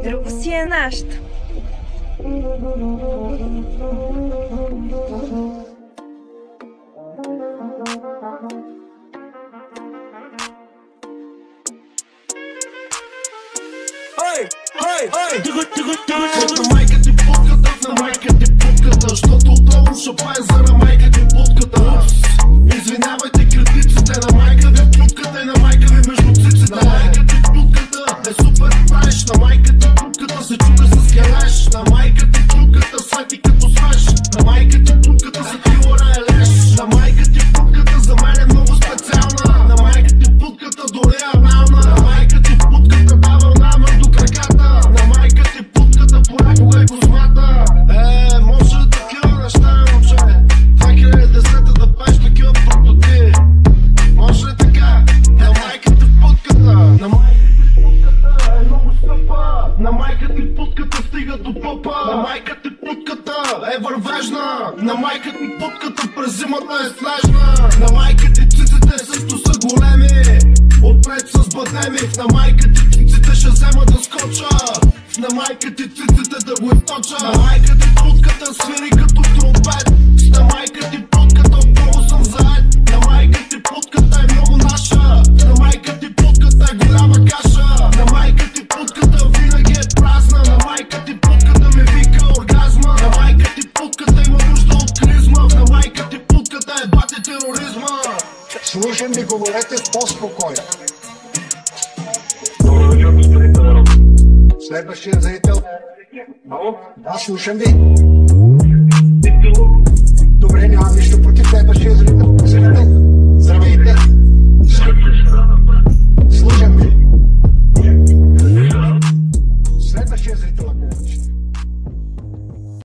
Друго си е нашето. На майка ти путката, на майка ти путката, защото отново шапае за на майка ти путката. Извинявайте критиците, на майка ви путката и на майка ви между циците. На майка ти путката е супер фреш, на майка ти путката се чука с келеш. На майка ти путката свети като свеж, на майка ти путката за килора е леш. На майка ти путката за мен е много специална, на майка ти путката дори е анална. На майка ти путката дава намер до краката, на майка ти путката понякога и космата. Може такива неща, момче, 2010 да пееш такива путкоти. Може ли така? На майка ти путката, на майка ти путката е много скъпа, на майка ти путката стига до пъпа. На майка ти путката е вървежна, на майка ти путката през зимата е снежна. На майка ти циците също са големи, отпред с бадеми. На майка ти циците ще взема да скоча, на майка ти циците да го източа. На майка ти путката свири като тромпет, на майка ти путката отново съм заед. На майка ти путката е много наша, на майка ти путката е голяма каша. На майка ти путката винаги е празна, на майка ти путката ми вика оргазма. На майка ти путката има нужда от кризма, на майка ти путката е бати тероризма. Слушай ми, говорете по-спокойно. Следващия зрител. Да, слушам ви.